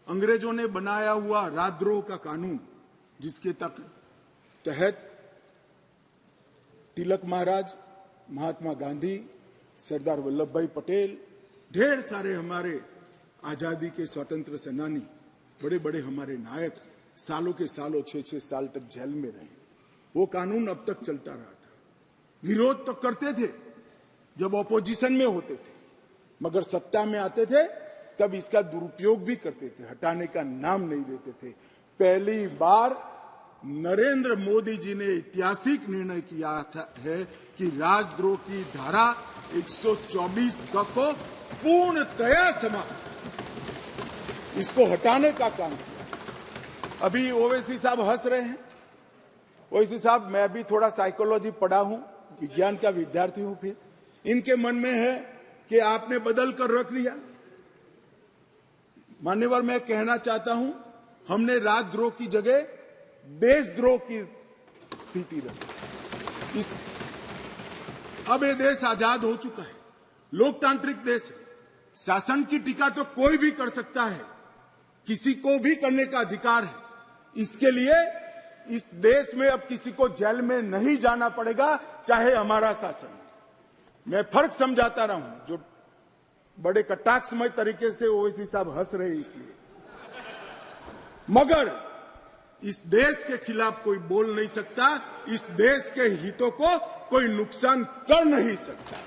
अंग्रेजों ने बनाया हुआ राजद्रोह का कानून, जिसके तहत तिलक महाराज, महात्मा गांधी, सरदार वल्लभ भाई पटेल, ढेर सारे हमारे आजादी के स्वतंत्र सेनानी, बड़े बड़े हमारे नायक सालों के सालों 6-6 साल तक जेल में रहे। वो कानून अब तक चलता रहा था। विरोध तो करते थे जब ऑपोजिशन में होते थे, मगर सत्ता में आते थे तब इसका दुरुपयोग भी करते थे, हटाने का नाम नहीं देते थे। पहली बार नरेंद्र मोदी जी ने ऐतिहासिक निर्णय किया है कि राजद्रोह की धारा 124 को पूर्णतया समाप्त, इसको हटाने का काम किया। अभी ओवैसी साहब हंस रहे हैं। ओवैसी साहब, मैं भी थोड़ा साइकोलॉजी पढ़ा हूं, विज्ञान का विद्यार्थी हूं। फिर इनके मन में है कि आपने बदल कर रख दिया। मान्यवर, मैं कहना चाहता हूं, हमने राजद्रोह की जगह देशद्रोह की स्थिति रखी। अब ये देश आजाद हो चुका है, लोकतांत्रिक देश है। शासन की टीका तो कोई भी कर सकता है, किसी को भी करने का अधिकार है। इसके लिए इस देश में अब किसी को जेल में नहीं जाना पड़ेगा, चाहे हमारा शासन। मैं फर्क समझाता रहा हूं, जो बड़े कटाक्षमय तरीके से ओवैसी साहब हंस रहे हैं इसलिए। मगर इस देश के खिलाफ कोई बोल नहीं सकता, इस देश के हितों को कोई नुकसान कर नहीं सकता।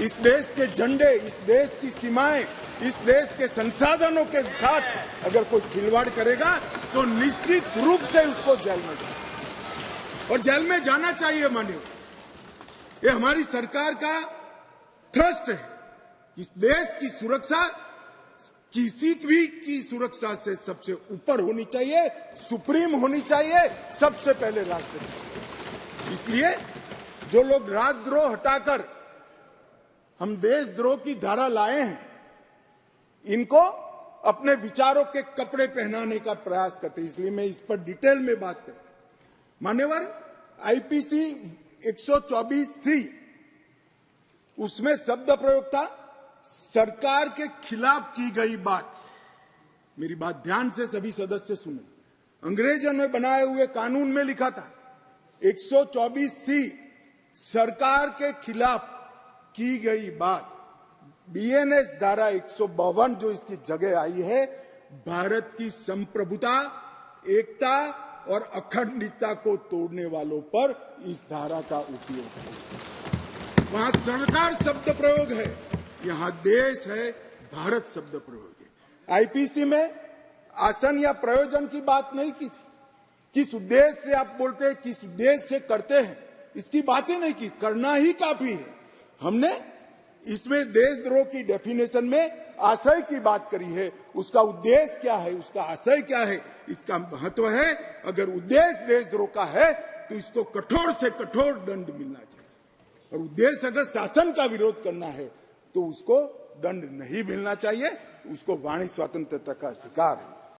इस देश के झंडे, इस देश की सीमाएं, इस देश के संसाधनों के साथ अगर कोई खिलवाड़ करेगा तो निश्चित रूप से उसको जेल में जाना, और जेल में जाना चाहिए। मानिए, ये हमारी सरकार का ट्रस्ट है। इस देश की सुरक्षा किसी भी की सुरक्षा से सबसे ऊपर होनी चाहिए, सुप्रीम होनी चाहिए, सबसे पहले राष्ट्रपति। इसलिए जो लोग राजद्रोह हटाकर हम देशद्रोह की धारा लाए हैं, इनको अपने विचारों के कपड़े पहनाने का प्रयास करते हैं। इसलिए मैं इस पर डिटेल में बात करता हूं। मान्यवर, आईपीसी 124C, उसमें शब्द प्रयोग था सरकार के खिलाफ की गई बात। मेरी बात ध्यान से सभी सदस्य सुने। अंग्रेजों ने बनाए हुए कानून में लिखा था 124C, सरकार के खिलाफ की गई बात। बीएनएस धारा 152 जो इसकी जगह आई है, भारत की संप्रभुता, एकता और अखंडता को तोड़ने वालों पर इस धारा का उपयोग है। वहां सरकार शब्द प्रयोग है, यहां देश है, भारत शब्द प्रयोग है। आईपीसी में आसन या प्रयोजन की बात नहीं की थी। किस उद्देश्य से आप बोलते हैं, किस उद्देश्य से करते हैं, इसकी बात ही नहीं की। करना ही काफी है। हमने इसमें देशद्रोह की डेफिनेशन में आशय की बात करी है। उसका उद्देश्य क्या है, उसका आशय क्या है, इसका महत्व है। अगर उद्देश्य देशद्रोह का है तो इसको कठोर से कठोर दंड मिलना चाहिए, और उद्देश्य अगर शासन का विरोध करना है तो उसको दंड नहीं मिलना चाहिए। उसको वाणी स्वतंत्रता का अधिकार है।